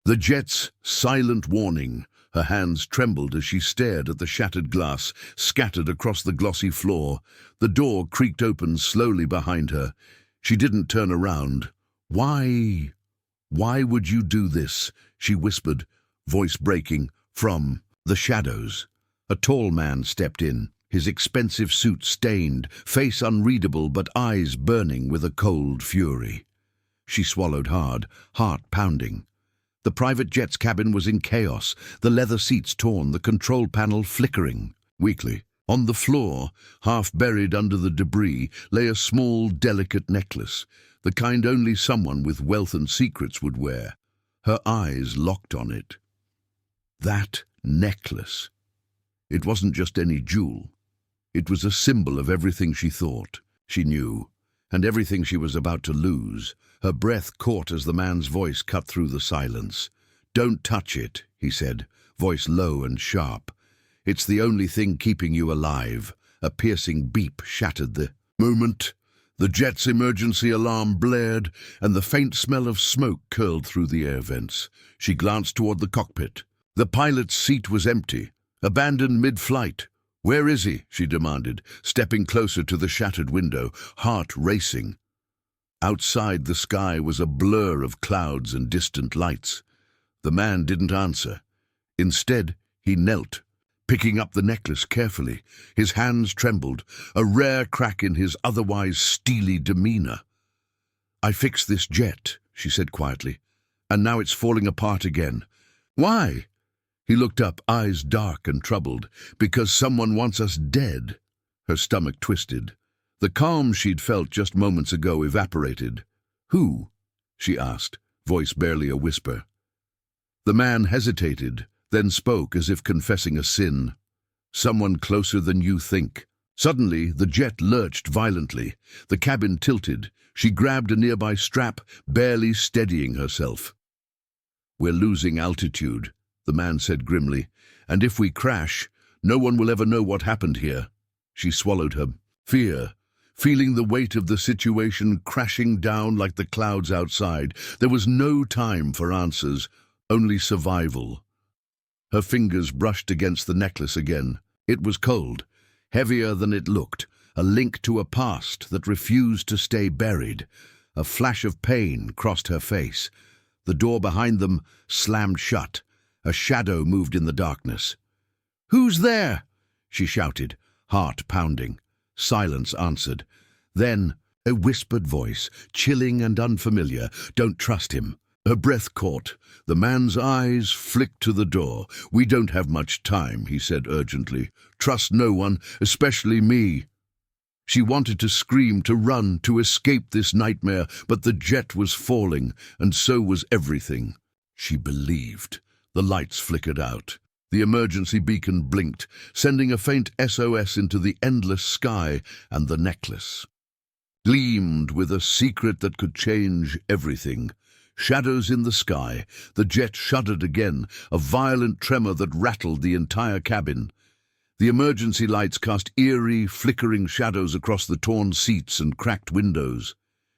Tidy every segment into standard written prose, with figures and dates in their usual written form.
The jet's silent warning. Her hands trembled as she stared at the shattered glass scattered across the glossy floor. The door creaked open slowly behind her. She didn't turn around. "Why? Why would you do this?" she whispered, voice breaking, from the shadows. A tall man stepped in, his expensive suit stained, face unreadable but eyes burning with a cold fury. She swallowed hard, heart pounding. The private jet's cabin was in chaos, the leather seats torn, the control panel flickering. Weakly, on the floor, half buried under the debris, lay a small, delicate necklace, the kind only someone with wealth and secrets would wear. Her eyes locked on it. That necklace. It wasn't just any jewel. It was a symbol of everything she thought, she knew, and everything she was about to lose. Her breath caught as the man's voice cut through the silence. "Don't touch it," he said, voice low and sharp. "It's the only thing keeping you alive." A piercing beep shattered the moment. The jet's emergency alarm blared, and the faint smell of smoke curled through the air vents. She glanced toward the cockpit. The pilot's seat was empty, abandoned mid-flight. "Where is he?" she demanded, stepping closer to the shattered window, heart racing. Outside, the sky was a blur of clouds and distant lights. The man didn't answer. Instead, he knelt, picking up the necklace carefully. His hands trembled, a rare crack in his otherwise steely demeanor. "I fixed this jet," she said quietly, "and now it's falling apart again." "Why?" He looked up, eyes dark and troubled. "Because someone wants us dead." Her stomach twisted. The calm she'd felt just moments ago evaporated. "Who?" she asked, voice barely a whisper. The man hesitated, then spoke as if confessing a sin. "Someone closer than you think." Suddenly, the jet lurched violently. The cabin tilted. She grabbed a nearby strap, barely steadying herself. "We're losing altitude," the man said grimly, "and if we crash, no one will ever know what happened here." She swallowed her fear, feeling the weight of the situation crashing down like the clouds outside. There was no time for answers, only survival. Her fingers brushed against the necklace again. It was cold, heavier than it looked, a link to a past that refused to stay buried. A flash of pain crossed her face. The door behind them slammed shut. A shadow moved in the darkness. "Who's there?" she shouted, heart pounding. Silence answered. Then, a whispered voice, chilling and unfamiliar. "Don't trust him." Her breath caught. The man's eyes flicked to the door. "We don't have much time," he said urgently. "Trust no one, especially me." She wanted to scream, to run, to escape this nightmare, but the jet was falling, and so was everything. She believed. The lights flickered out. The emergency beacon blinked, sending a faint SOS into the endless sky, and the necklace gleamed with a secret that could change everything. Shadows in the sky. The jet shuddered again, a violent tremor that rattled the entire cabin. The emergency lights cast eerie, flickering shadows across the torn seats and cracked windows.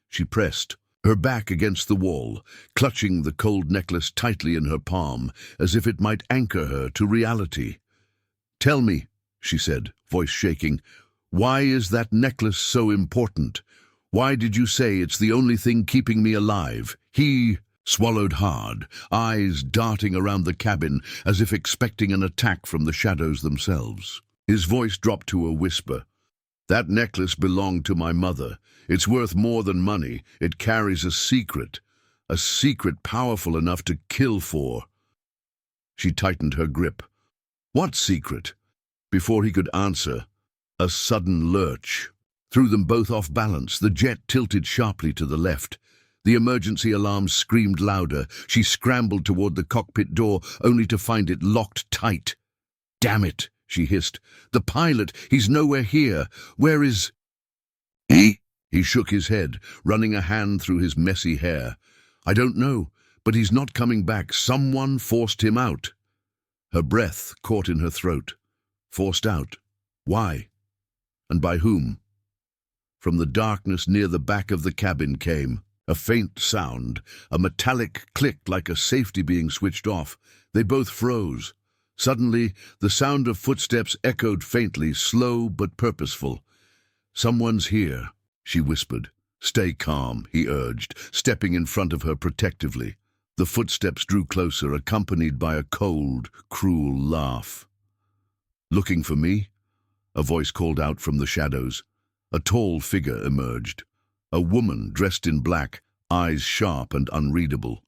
She pressed, her back against the wall, clutching the cold necklace tightly in her palm, as if it might anchor her to reality. "Tell me," she said, voice shaking, "why is that necklace so important? Why did you say it's the only thing keeping me alive?" He swallowed hard, eyes darting around the cabin as if expecting an attack from the shadows themselves. His voice dropped to a whisper. "That necklace belonged to my mother. It's worth more than money. It carries a secret powerful enough to kill for." She tightened her grip. "What secret?" Before he could answer, a sudden lurch threw them both off balance. The jet tilted sharply to the left. The emergency alarm screamed louder. She scrambled toward the cockpit door, only to find it locked tight. "Damn it," she hissed. "The pilot, he's nowhere here. Where is he?" He shook his head, running a hand through his messy hair. "I don't know, but he's not coming back. Someone forced him out." Her breath caught in her throat. Forced out? Why? And by whom? From the darkness near the back of the cabin came A faint sound, a metallic click like a safety being switched off. They both froze. Suddenly, the sound of footsteps echoed faintly, slow but purposeful. "Someone's here," she whispered. "Stay calm," he urged, stepping in front of her protectively. The footsteps drew closer, accompanied by a cold, cruel laugh. "Looking for me?" A voice called out from the shadows. A tall figure emerged. A woman dressed in black, eyes sharp and unreadable.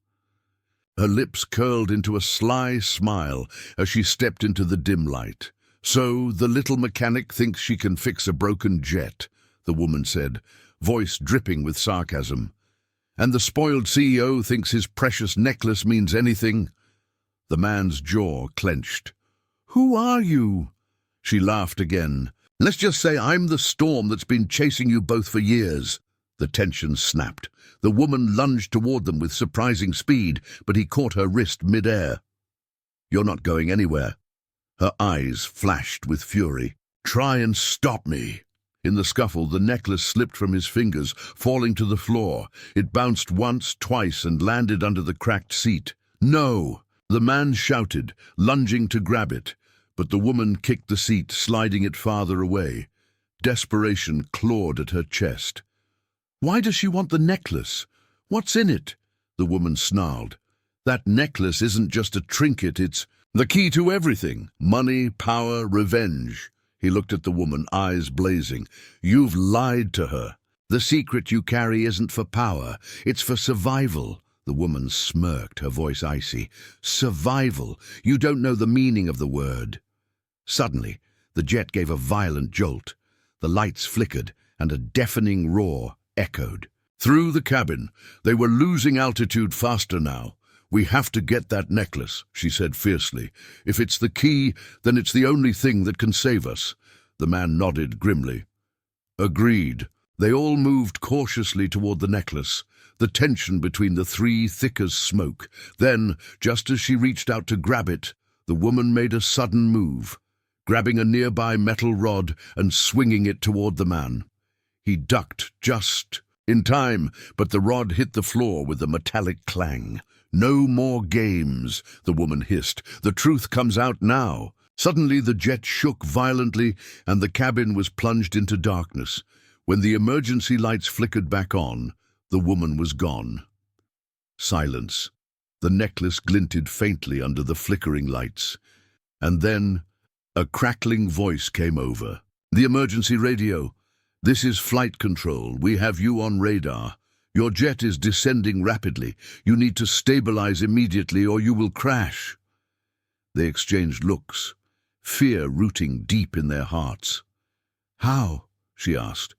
Her lips curled into a sly smile as she stepped into the dim light. "So the little mechanic thinks she can fix a broken jet," the woman said, voice dripping with sarcasm. "And the spoiled CEO thinks his precious necklace means anything?" The man's jaw clenched. "Who are you?" She laughed again. "Let's just say I'm the storm that's been chasing you both for years." The tension snapped. The woman lunged toward them with surprising speed, but he caught her wrist mid-air. "You're not going anywhere." Her eyes flashed with fury. "Try and stop me." In the scuffle, the necklace slipped from his fingers, falling to the floor. It bounced once, twice, and landed under the cracked seat. "No!" The man shouted, lunging to grab it, but the woman kicked the seat, sliding it farther away. Desperation clawed at her chest. "Why does she want the necklace? What's in it?" the woman snarled. "That necklace isn't just a trinket, it's the key to everything. Money, power, revenge." He looked at the woman, eyes blazing. "You've lied to her. The secret you carry isn't for power, it's for survival." The woman smirked, her voice icy. "Survival? You don't know the meaning of the word." Suddenly, the jet gave a violent jolt. The lights flickered, and a deafening roar echoed. Through the cabin, they were losing altitude faster now. "We have to get that necklace," she said fiercely. "If it's the key, then it's the only thing that can save us." The man nodded grimly. "Agreed." They all moved cautiously toward the necklace, the tension between the three thick as smoke. Then, just as she reached out to grab it, the woman made a sudden move, grabbing a nearby metal rod and swinging it toward the man. He ducked just in time, but the rod hit the floor with a metallic clang. "No more games," the woman hissed. "The truth comes out now." Suddenly the jet shook violently and the cabin was plunged into darkness. When the emergency lights flickered back on, the woman was gone. Silence. The necklace glinted faintly under the flickering lights. And then a crackling voice came over. "The emergency radio. This is flight control. We have you on radar. Your jet is descending rapidly. You need to stabilize immediately or you will crash." They exchanged looks, fear rooting deep in their hearts. "How?" she asked.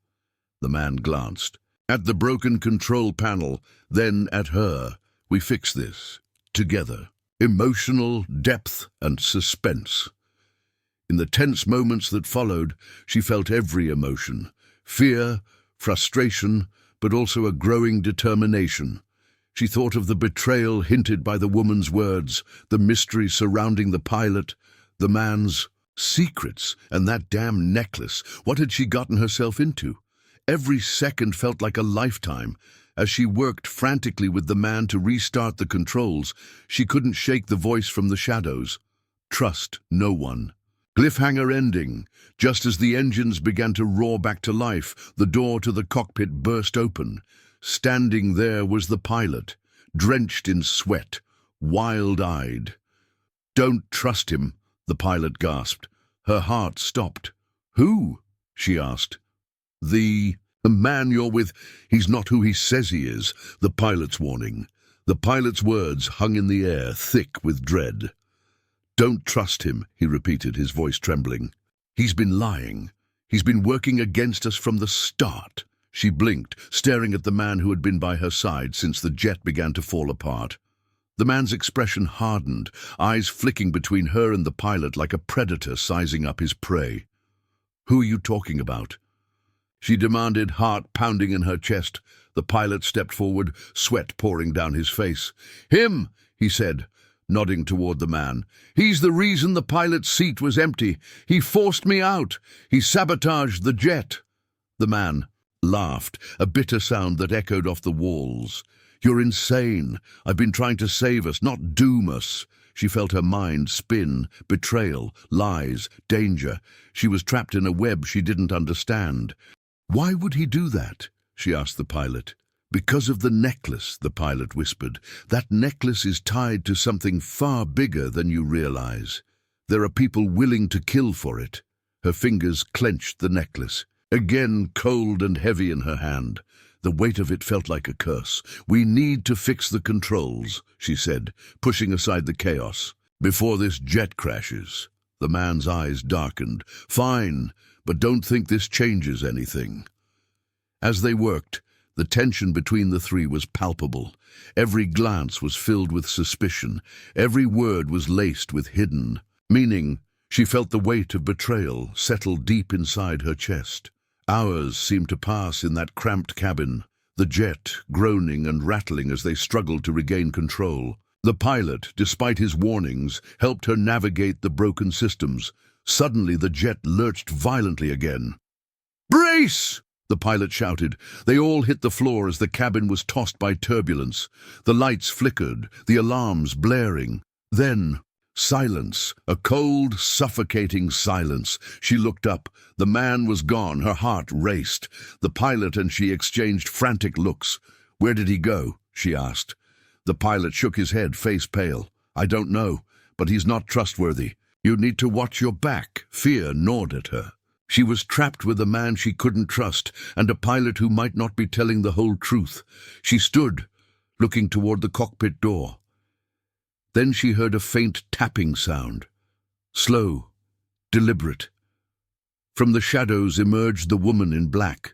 The man glanced. "At the broken control panel, then at her. We fix this. Together." Emotional depth and suspense. In the tense moments that followed, she felt every emotion. Fear, frustration, but also a growing determination. She thought of the betrayal hinted by the woman's words, the mystery surrounding the pilot, the man's secrets, and that damn necklace. What had she gotten herself into? Every second felt like a lifetime. As she worked frantically with the man to restart the controls, she couldn't shake the voice from the shadows. Trust no one. Cliffhanger ending. Just as the engines began to roar back to life, the door to the cockpit burst open. Standing there was the pilot, drenched in sweat, wild-eyed. "Don't trust him," the pilot gasped. Her heart stopped. "Who?" she asked. The man you're with, he's not who he says he is," the pilot's warning. The pilot's words hung in the air, thick with dread. "Don't trust him," he repeated, his voice trembling. "He's been lying. He's been working against us from the start." She blinked, staring at the man who had been by her side since the jet began to fall apart. The man's expression hardened, eyes flicking between her and the pilot like a predator sizing up his prey. "Who are you talking about?" she demanded, heart pounding in her chest. The pilot stepped forward, sweat pouring down his face. "Him," he said, nodding toward the man. "He's the reason the pilot's seat was empty. He forced me out. He sabotaged the jet." The man, laughed, a bitter sound that echoed off the walls. "You're insane. I've been trying to save us, not doom us." She felt her mind spin. Betrayal, lies, danger. She was trapped in a web she didn't understand. "Why would he do that?" she asked the pilot. "Because of the necklace," the pilot whispered. "That necklace is tied to something far bigger than you realize. There are people willing to kill for it." Her fingers clenched the necklace, again cold and heavy in her hand. The weight of it felt like a curse. "We need to fix the controls," she said, pushing aside the chaos, "before this jet crashes." The man's eyes darkened. "Fine, but don't think this changes anything." As they worked, the tension between the three was palpable. Every glance was filled with suspicion. Every word was laced with hidden meaning. She felt the weight of betrayal settle deep inside her chest. Hours seemed to pass in that cramped cabin, the jet groaning and rattling as they struggled to regain control. The pilot, despite his warnings, helped her navigate the broken systems. Suddenly the jet lurched violently again. "Brace!" the pilot shouted. They all hit the floor as the cabin was tossed by turbulence. The lights flickered, the alarms blaring. Then silence, a cold, suffocating silence. She looked up. The man was gone. Her heart raced. The pilot and she exchanged frantic looks. "Where did he go?" she asked. The pilot shook his head, face pale. "I don't know, but he's not trustworthy. You need to watch your back." Fear gnawed at her. She was trapped with a man she couldn't trust, and a pilot who might not be telling the whole truth. She stood, looking toward the cockpit door. Then she heard a faint tapping sound. Slow, deliberate. From the shadows emerged the woman in black.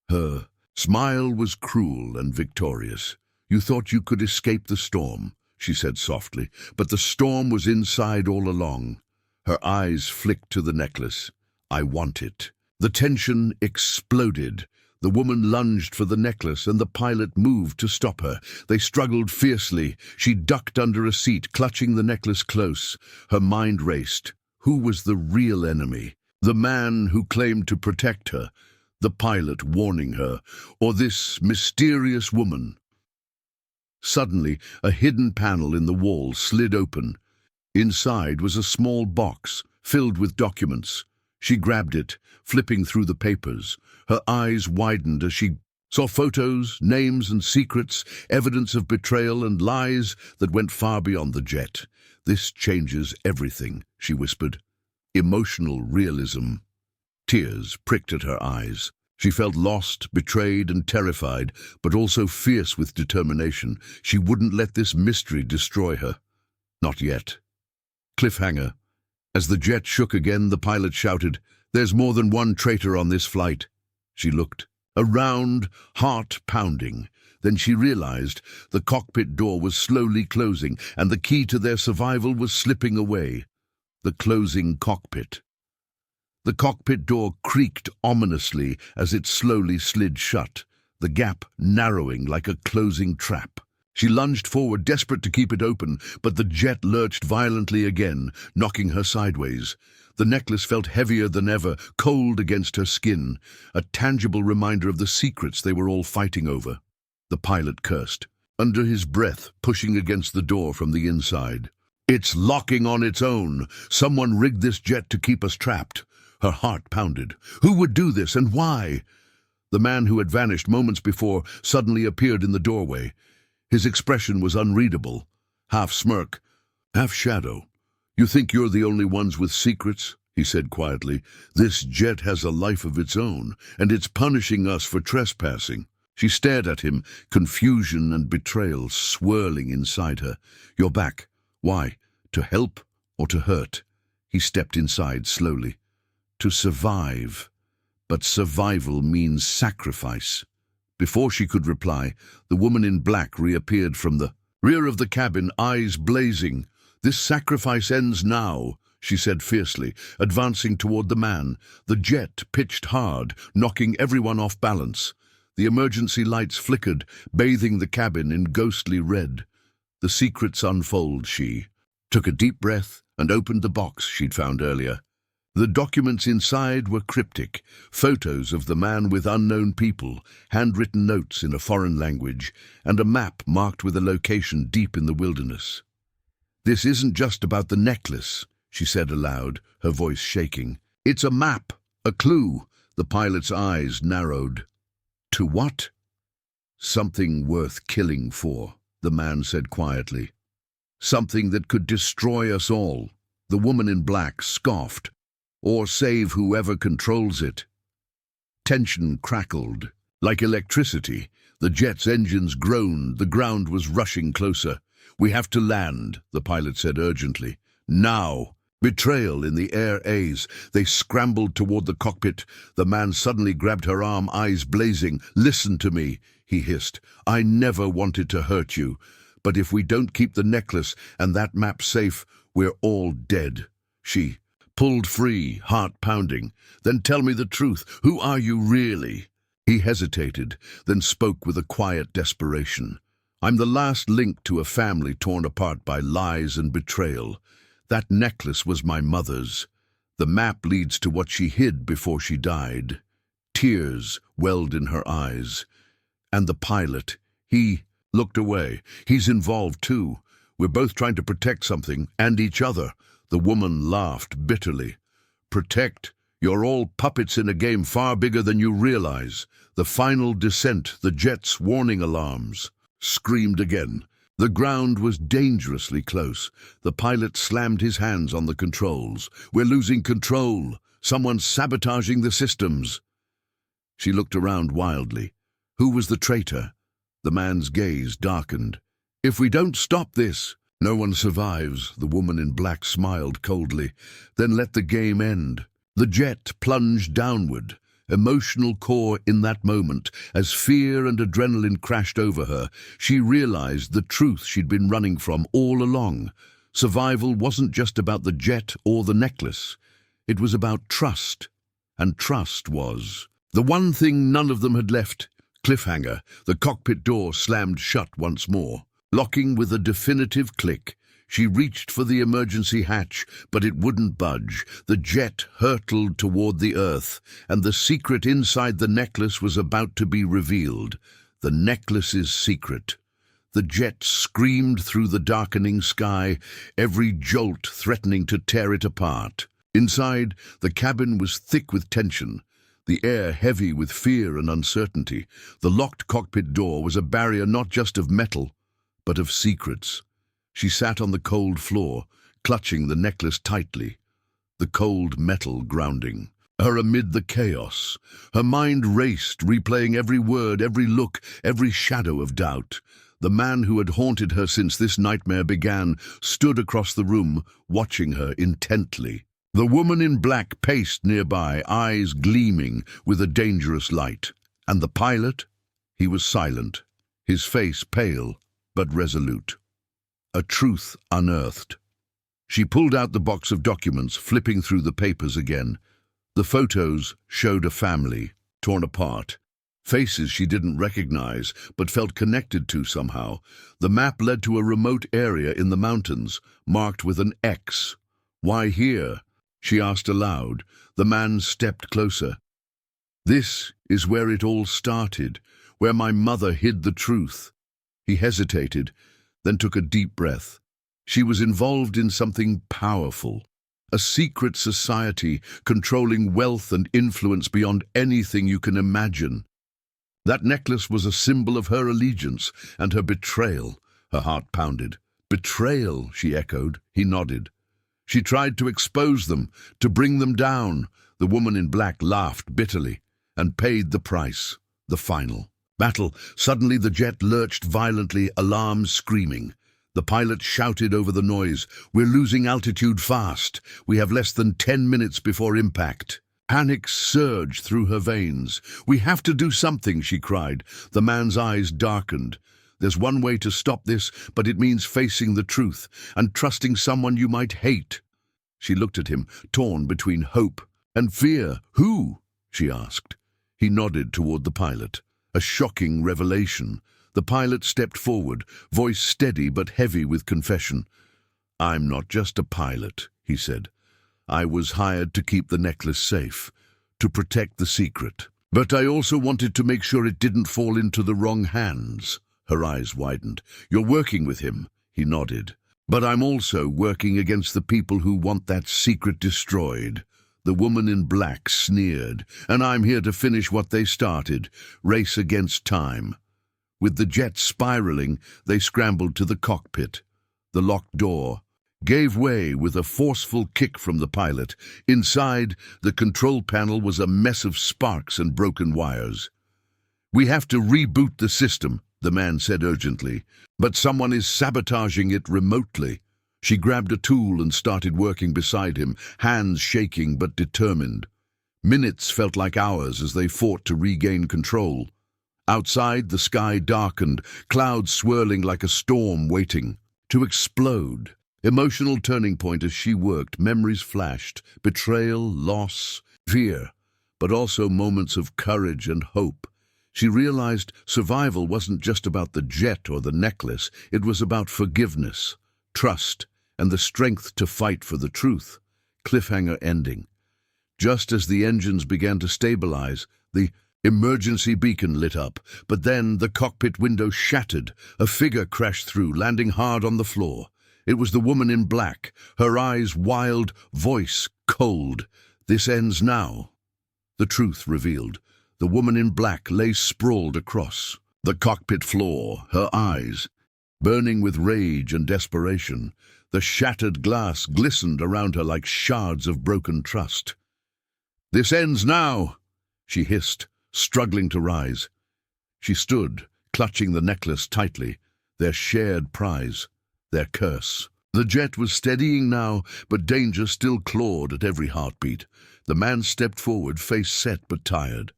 Her smile was cruel and victorious. "You thought you could escape the storm," she said softly, "but the storm was inside all along." Her eyes flicked to the necklace. "I want it." The tension exploded. The woman lunged for the necklace, and the pilot moved to stop her. They struggled fiercely. She ducked under a seat, clutching the necklace close. Her mind raced. Who was the real enemy? The man who claimed to protect her, the pilot warning her, or this mysterious woman? Suddenly, a hidden panel in the wall slid open. Inside was a small box filled with documents. She grabbed it, flipping through the papers. Her eyes widened as she saw photos, names and secrets, evidence of betrayal and lies that went far beyond the jet. "This changes everything," she whispered. Emotional realism. Tears pricked at her eyes. She felt lost, betrayed and terrified, but also fierce with determination. She wouldn't let this mystery destroy her. Not yet. Cliffhanger. As the jet shook again, the pilot shouted, "There's more than one traitor on this flight." She looked. Around, heart pounding. Then she realized the cockpit door was slowly closing, and the key to their survival was slipping away. The closing cockpit. The cockpit door creaked ominously as it slowly slid shut, the gap narrowing like a closing trap. She lunged forward, desperate to keep it open, but the jet lurched violently again, knocking her sideways. The necklace felt heavier than ever, cold against her skin, a tangible reminder of the secrets they were all fighting over. The pilot cursed, under his breath, pushing against the door from the inside. "It's locking on its own. Someone rigged this jet to keep us trapped." Her heart pounded. Who would do this, and why? The man who had vanished moments before suddenly appeared in the doorway. His expression was unreadable, half smirk, half shadow. "You think you're the only ones with secrets?" he said quietly. "This jet has a life of its own, and it's punishing us for trespassing." She stared at him, confusion and betrayal swirling inside her. "You're back. Why? To help or to hurt?" He stepped inside slowly. "To survive. But survival means sacrifice." Before she could reply, the woman in black reappeared from the rear of the cabin, eyes blazing. "This sacrifice ends now," she said fiercely, advancing toward the man. The jet pitched hard, knocking everyone off balance. The emergency lights flickered, bathing the cabin in ghostly red. "The secrets unfold," she took a deep breath and opened the box she'd found earlier. The documents inside were cryptic, photos of the man with unknown people, handwritten notes in a foreign language, and a map marked with a location deep in the wilderness. "This isn't just about the necklace," she said aloud, her voice shaking. "It's a map, a clue." The pilot's eyes narrowed. "To what?" "Something worth killing for," the man said quietly. "Something that could destroy us all." The woman in black scoffed. "Or save whoever controls it." Tension crackled. Like electricity, the jet's engines groaned, the ground was rushing closer. "We have to land," the pilot said urgently. "Now!" Betrayal in the air A's. They scrambled toward the cockpit. The man suddenly grabbed her arm, eyes blazing. "Listen to me," he hissed. "I never wanted to hurt you. But if we don't keep the necklace and that map safe, we're all dead." She pulled free, heart pounding. "Then tell me the truth. Who are you really?" He hesitated, then spoke with a quiet desperation. "I'm the last link to a family torn apart by lies and betrayal. That necklace was my mother's. The map leads to what she hid before she died." Tears welled in her eyes. "And the pilot, he looked away. He's involved too. We're both trying to protect something, and each other." The woman laughed bitterly. "Protect? You're all puppets in a game far bigger than you realize." The final descent, the jet's warning alarms, screamed again. The ground was dangerously close. The pilot slammed his hands on the controls. "We're losing control. Someone's sabotaging the systems." She looked around wildly. Who was the traitor? The man's gaze darkened. "If we don't stop this, no one survives." The woman in black smiled coldly. "Then let the game end." The jet plunged downward, emotional core in that moment. As fear and adrenaline crashed over her, she realized the truth she'd been running from all along. Survival wasn't just about the jet or the necklace. It was about trust. And trust was the one thing none of them had left. Cliffhanger. The cockpit door slammed shut once more. Locking with a definitive click, she reached for the emergency hatch, but it wouldn't budge. The jet hurtled toward the earth, and the secret inside the necklace was about to be revealed. The necklace's secret. The jet screamed through the darkening sky, every jolt threatening to tear it apart. Inside, the cabin was thick with tension, the air heavy with fear and uncertainty. The locked cockpit door was a barrier not just of metal, but of secrets. She sat on the cold floor, clutching the necklace tightly, the cold metal grounding her amid the chaos. Her mind raced, replaying every word, every look, every shadow of doubt. The man who had haunted her since this nightmare began stood across the room, watching her intently. The woman in black paced nearby, eyes gleaming with a dangerous light. And the pilot? He was silent, his face pale but resolute. A truth unearthed. She pulled out the box of documents, flipping through the papers again. The photos showed a family, torn apart. Faces she didn't recognize, but felt connected to somehow. The map led to a remote area in the mountains, marked with an X. "Why here?" she asked aloud. The man stepped closer. "This is where it all started, where my mother hid the truth." He hesitated, then took a deep breath. She was involved in something powerful, a secret society controlling wealth and influence beyond anything you can imagine. That necklace was a symbol of her allegiance and her betrayal. Her heart pounded. "Betrayal," she echoed. He nodded. "She tried to expose them, to bring them down." The woman in black laughed bitterly and paid the price, the final. Battle. Suddenly the jet lurched violently, alarms screaming. The pilot shouted over the noise, "We're losing altitude fast. We have less than 10 minutes before impact." Panic surged through her veins. "We have to do something," she cried. The man's eyes darkened. "There's one way to stop this, but it means facing the truth and trusting someone you might hate." She looked at him, torn between hope and fear. "Who?" she asked. He nodded toward the pilot. A shocking revelation. The pilot stepped forward, voice steady but heavy with confession. "I'm not just a pilot," he said. I was hired to keep the necklace safe, to protect the secret. But I also wanted to make sure it didn't fall into the wrong hands. Her eyes widened. You're working with him, he nodded. But I'm also working against the people who want that secret destroyed. The woman in black sneered, and I'm here to finish what they started, race against time. With the jet spiraling, they scrambled to the cockpit. The locked door gave way with a forceful kick from the pilot. Inside, the control panel was a mess of sparks and broken wires. We have to reboot the system, the man said urgently, but someone is sabotaging it remotely. She grabbed a tool and started working beside him, hands shaking but determined. Minutes felt like hours as they fought to regain control. Outside, the sky darkened, clouds swirling like a storm waiting to explode. Emotional turning point as she worked, memories flashed, betrayal, loss, fear, but also moments of courage and hope. She realized survival wasn't just about the jet or the necklace, it was about forgiveness, trust, and the strength to fight for the truth. Cliffhanger ending. Just as the engines began to stabilize, the emergency beacon lit up, but then the cockpit window shattered. A figure crashed through, landing hard on the floor. It was the woman in black, her eyes wild, voice cold. This ends now. The truth revealed. The woman in black lay sprawled across the cockpit floor, her eyes burning with rage and desperation. The shattered glass glistened around her like shards of broken trust. "This ends now," she hissed, struggling to rise. She stood, clutching the necklace tightly, their shared prize, their curse. The jet was steadying now, but danger still clawed at every heartbeat. The man stepped forward, face set but tired.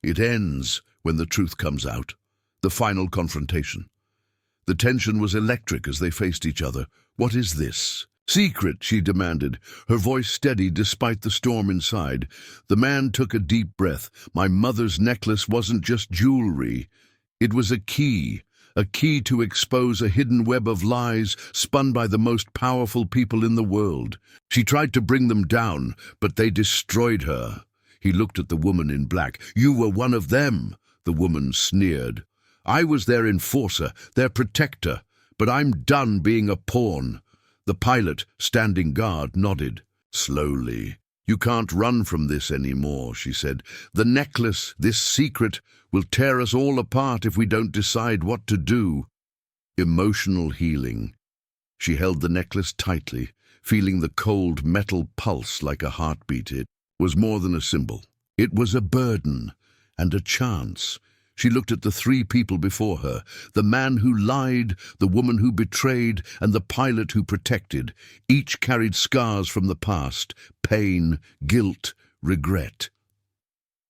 It ends when the truth comes out. The final confrontation. The tension was electric as they faced each other. "What is this?" "Secret," she demanded, her voice steady despite the storm inside. The man took a deep breath. "My mother's necklace wasn't just jewelry. It was a key to expose a hidden web of lies spun by the most powerful people in the world. She tried to bring them down, but they destroyed her." He looked at the woman in black. "You were one of them," the woman sneered. "I was their enforcer, their protector, but I'm done being a pawn." The pilot, standing guard, nodded. Slowly. "You can't run from this anymore," she said. "The necklace, this secret, will tear us all apart if we don't decide what to do." Emotional healing. She held the necklace tightly, feeling the cold metal pulse like a heartbeat. It was more than a symbol. It was a burden and a chance. She looked at the three people before her, the man who lied, the woman who betrayed, and the pilot who protected. Each carried scars from the past, pain, guilt, regret.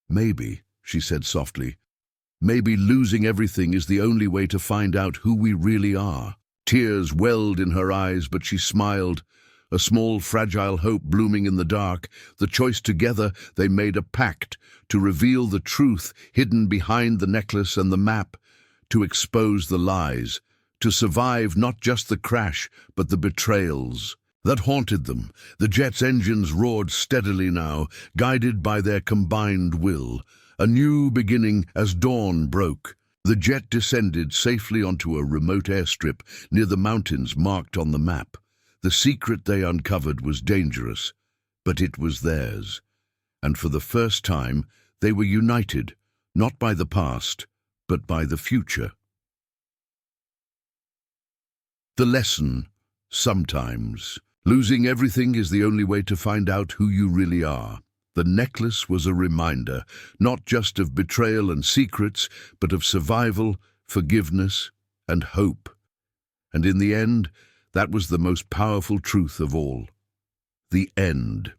"Maybe," she said softly, "maybe losing everything is the only way to find out who we really are." Tears welled in her eyes, but she smiled, a small, fragile hope blooming in the dark. The choice together, they made a pact to reveal the truth hidden behind the necklace and the map, to expose the lies, to survive not just the crash, but the betrayals that haunted them. The jet's engines roared steadily now, guided by their combined will. A new beginning as dawn broke. The jet descended safely onto a remote airstrip near the mountains marked on the map. The secret they uncovered was dangerous, but it was theirs. And for the first time, they were united, not by the past, but by the future. The lesson: sometimes losing everything is the only way to find out who you really are. The necklace was a reminder, not just of betrayal and secrets, but of survival, forgiveness, and hope. And in the end, that was the most powerful truth of all. The end.